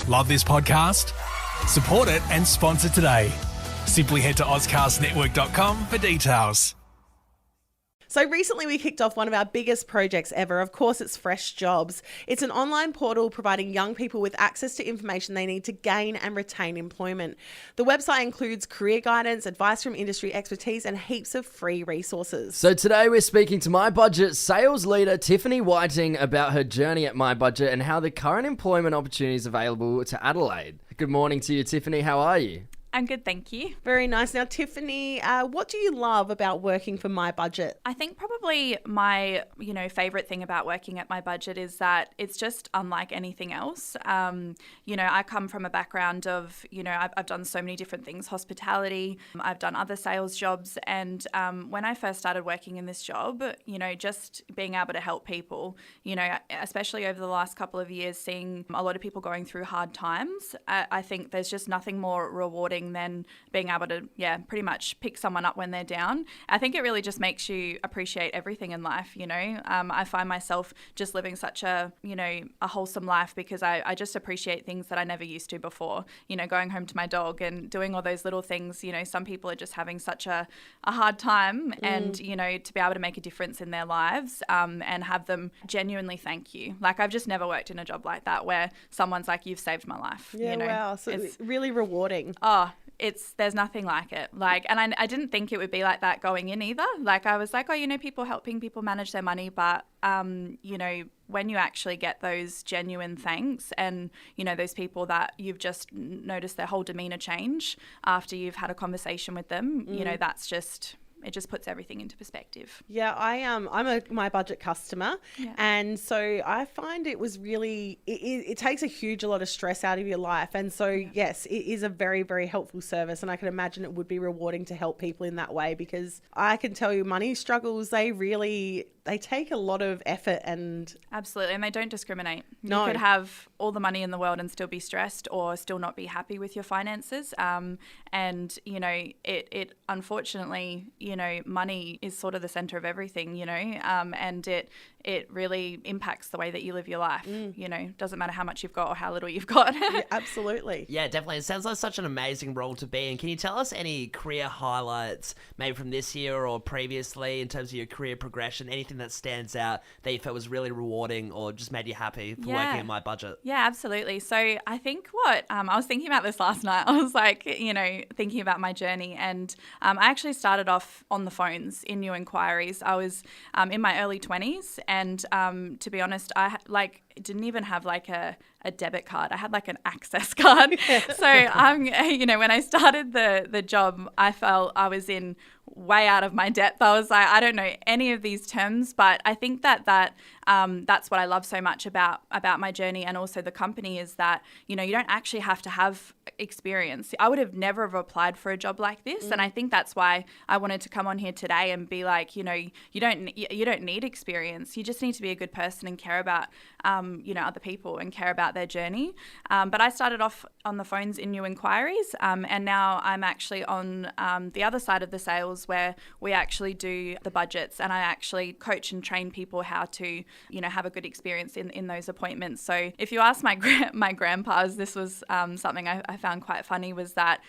Love this podcast? Support it and sponsor today. Simply head to ozcastnetwork.com for details. So recently we kicked off one of our biggest projects ever. Of course, it's Fresh Jobs. It's an online portal providing young people with access to information they need to gain and retain employment. The website includes career guidance, advice from industry expertise, and heaps of free resources. So today we're speaking to My Budget sales leader Tiffany Whiting about her journey at My Budget and how the current employment opportunities available to Adelaide. Good morning to you, Tiffany. How are you? I'm good, thank you. Very nice. Now, Tiffany, what do you love about working for My Budget? I think probably my, favorite thing about working at My Budget is that it's just unlike anything else. I come from a background of, I've done so many different things, hospitality, I've done other sales jobs. And when I first started working in this job, just being able to help people, especially over the last couple of years, seeing a lot of people going through hard times, I think there's just nothing more rewarding than being able to, pretty much pick someone up when they're down. I think it really just makes you appreciate everything in life, I find myself just living such a wholesome life because I just appreciate things that I never used to before, going home to my dog and doing all those little things. Some people are just having such a hard time and, to be able to make a difference in their lives and have them genuinely thank you. Like, I've just never worked in a job like that where someone's like, you've saved my life. Yeah, wow. So it's really rewarding. Oh, there's nothing like it. And I didn't think it would be like that going in either. Like, I was like, people helping people manage their money. But, when you actually get those genuine thanks and, those people that you've just noticed their whole demeanor change after you've had a conversation with them, that's just... It just puts everything into perspective. Yeah, I'm a My Budget customer, and so I find it was really it takes a lot of stress out of your life, and so yes, it is a very, very helpful service, and I can imagine it would be rewarding to help people in that way because I can tell you money struggles, they take a lot of effort and... Absolutely, and they don't discriminate. No. You could have all the money in the world and still be stressed or still not be happy with your finances. It unfortunately, money is sort of the center of everything, and it really impacts the way that you live your life. Doesn't matter how much you've got or how little you've got. Yeah, absolutely. Yeah, definitely. It sounds like such an amazing role to be in. Can you tell us any career highlights, maybe from this year or previously, in terms of your career progression, anything that stands out that you felt was really rewarding or just made you happy for working at My Budget? Yeah, absolutely. So I think I was thinking about this last night. I was like, thinking about my journey, and I actually started off on the phones in new inquiries. I was in my early 20s, and to be honest, I didn't even have a debit card. I had an access card. So when I started the job, I felt I was in way out of my depth. I was like, I don't know any of these terms, but I think that's what I love so much about my journey and also the company is that, you don't actually have to have experience. I would have never have applied for a job like this. And I think that's why I wanted to come on here today and be like, you don't need experience. You just need to be a good person and care about, other people and care about their journey. But I started off on the phones in new inquiries. And now I'm actually on the other side of the sales where we actually do the budgets and I actually coach and train people how to, have a good experience in those appointments. So if you ask my grandpas, this was something I found quite funny was that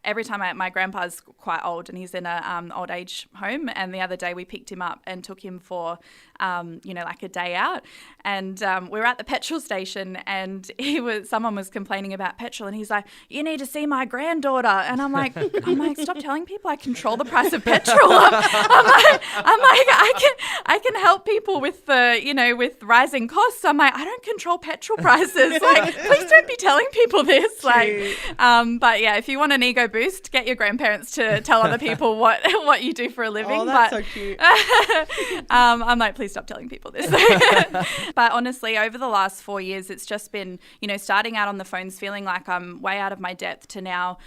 every time my grandpa's quite old and he's in a old age home, and the other day we picked him up and took him for a day out, and we were at the petrol station and someone was complaining about petrol and he's like, you need to see my granddaughter, and I'm like stop telling people I control the price of petrol. I'm like I can help people with with rising costs. I'm like, I don't control petrol prices. Please don't be telling people this. But yeah, if you want an ego boost, get your grandparents to tell other people what you do for a living. Oh, that's so cute. I'm like, please stop telling people this. But honestly, over the last 4 years, it's just been, starting out on the phones, feeling like I'm way out of my depth to now,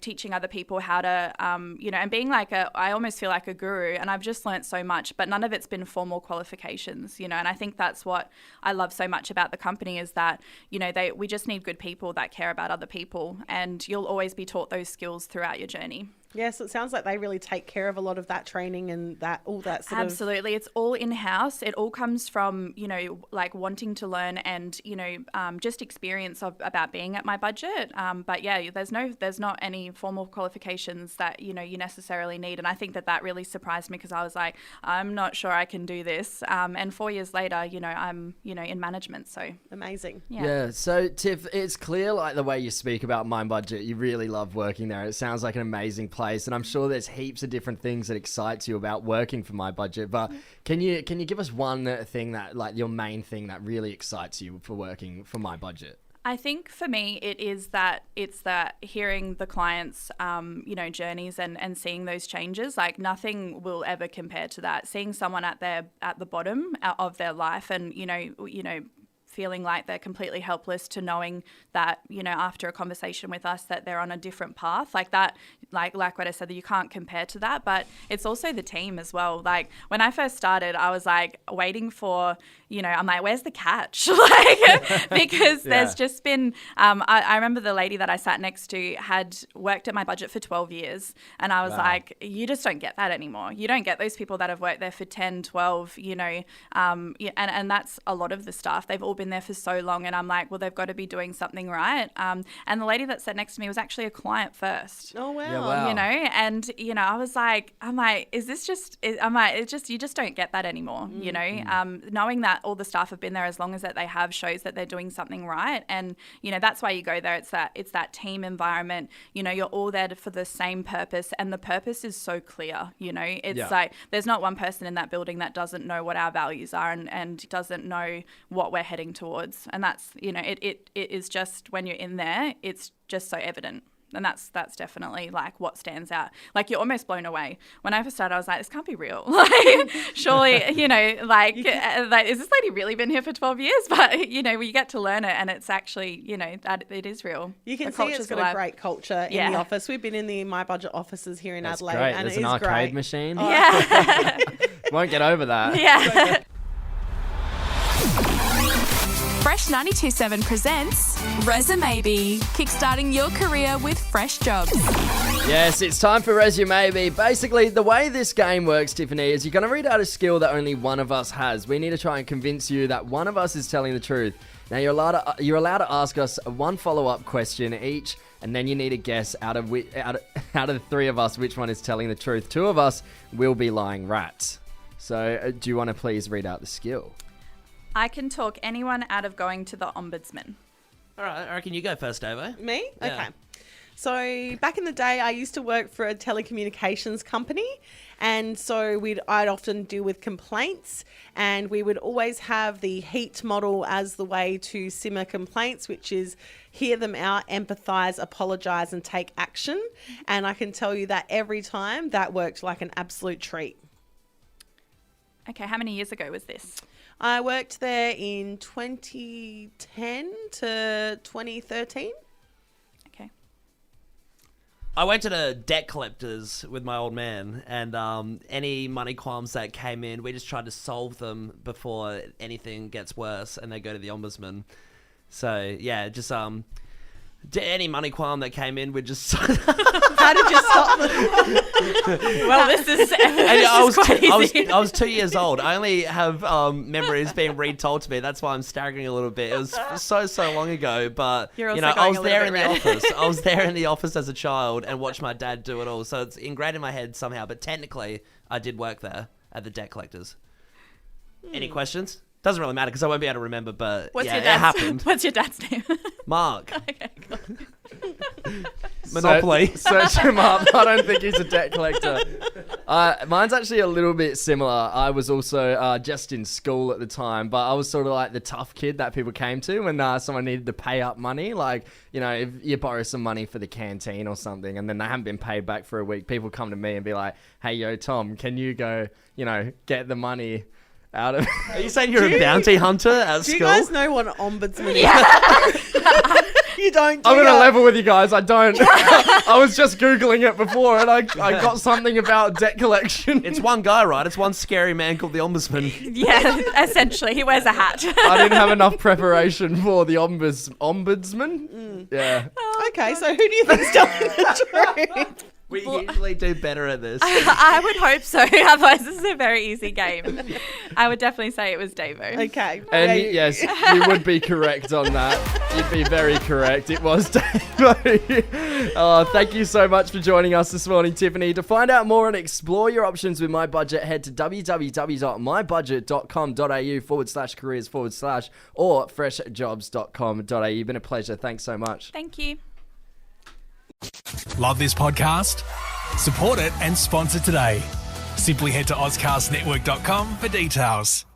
teaching other people how to, and being I almost feel like a guru, and I've just learnt so much, but none of it's been formal qualifications, and I think that's what I love so much about the company is that, we just need good people that care about other people, and you'll always be taught those skills throughout your journey. Yeah, so it sounds like they really take care of a lot of that training and that all that sort of... Absolutely. It's all in-house. It all comes from, you know, like wanting to learn and, you know, just experience about being at My Budget. But yeah, there's not any formal qualifications that, you know, you necessarily need. And I think that really surprised me because I was like, I'm not sure I can do this. And 4 years later, you know, I'm, you know, in management. So amazing. Yeah. So Tiff, it's clear like the way you speak about My Budget, you really love working there. It sounds like an amazing place, and I'm sure there's heaps of different things that excites you about working for My Budget. But can you give us one thing that, like, your main thing that really excites you for working for My Budget? I think for me, it's that hearing the clients, you know, journeys and seeing those changes. Like nothing will ever compare to that. Seeing someone at the bottom of their life, and you know. Feeling like they're completely helpless, to knowing that, you know, after a conversation with us that they're on a different path like that, like what I said, that you can't compare to that. But it's also the team as well. Like when I first started, I was like waiting for, you know, I'm like, where's the catch? Like, because there's just been, I remember the lady that I sat next to had worked at My Budget for 12 years. And I was like, you just don't get that anymore. You don't get those people that have worked there for 10, 12, you know, and that's a lot of the staff. They've all been there for so long, and I'm like, well, they've got to be doing something right. And the lady that sat next to me was actually a client first. Oh wow. Yeah, wow. You know, and you know, I'm like, is this just? It's just, you just don't get that anymore. You know, knowing that all the staff have been there as long as that they have shows that they're doing something right, and you know, that's why you go there. It's that team environment. You know, you're all there for the same purpose, and the purpose is so clear. You know, it's like there's not one person in that building that doesn't know what our values are and doesn't know what we're heading towards. And that's, you know, it is just, when you're in there, it's just so evident. And that's definitely like what stands out. Like you're almost blown away. When I first started, I was like, this can't be real. Like, surely, you know, like, is this lady really been here for 12 years? But, you know, we get to learn it, and it's actually, you know, that it is real. You can see it's got a great culture in the office. We've been in the My Budget offices here in Adelaide. Great. And There's it an is arcade great. machine. Oh. Yeah. Won't get over that. Yeah. Fresh 92.7 presents Resume Bee, kickstarting your career with fresh jobs. Yes, it's time for Resume Bee. Basically, the way this game works, Tiffany, is you're going to read out a skill that only one of us has. We need to try and convince you that one of us is telling the truth. Now, you're allowed to ask us one follow-up question each, and then you need to guess out of the three of us which one is telling the truth. Two of us will be lying rats. So, do you want to please read out the skill? I can talk anyone out of going to the ombudsman. All right, I reckon you go first, Davo. Me? Yeah. Okay. So back in the day, I used to work for a telecommunications company. And so I'd often deal with complaints, and we would always have the HEAT model as the way to simmer complaints, which is hear them out, empathise, apologise and take action. And I can tell you that every time that worked like an absolute treat. Okay, how many years ago was this? I worked there in 2010 to 2013. Okay. I went to the debt collectors with my old man, and any money qualms that came in, we just tried to solve them before anything gets worse, and they go to the ombudsman. So yeah, just any money qualm that came in, we just. How did you stop them? Well, this is quite easy. I was 2 years old. I only have memories being retold to me. That's why I'm staggering a little bit. It was so long ago, but You're also I was going a there little in the bit red. office. I was there in the office as a child and watched my dad do it all. So it's ingrained in my head somehow. But technically, I did work there at the debt collectors. Any questions? Doesn't really matter because I won't be able to remember. But What's yeah, your it dad's, happened. What's your dad's name? Mark. Okay, cool. Monopoly. Search him up. I don't think he's a debt collector. Mine's actually a little bit similar. I was also just in school at the time, but I was sort of like the tough kid that people came to when someone needed to pay up money. Like, you know, if you borrow some money for the canteen or something and then they haven't been paid back for a week, people come to me and be like, hey, yo, Tom, can you go, you know, get the money out of... Are you saying you're a bounty hunter at Do school? you guys know what an ombudsman is? You don't. I'm going to level with you guys. I don't. I was just Googling it before and I got something about debt collection. It's one guy, right? It's one scary man called the ombudsman. Yeah, essentially. He wears a hat. I didn't have enough preparation for the ombudsman. Yeah. Okay, so who do you think's telling the truth? We usually do better at this. I would hope so. Otherwise, this is a very easy game. I would definitely say it was Davo. Okay. And yes, you would be correct on that. You'd be very correct. It was Davo. Oh, thank you so much for joining us this morning, Tiffany. To find out more and explore your options with My Budget, head to www.mybudget.com.au/careers/ or freshjobs.com.au. Been a pleasure. Thanks so much. Thank you. Love this podcast? Support it and sponsor today. Simply head to AuscastNetwork.com for details.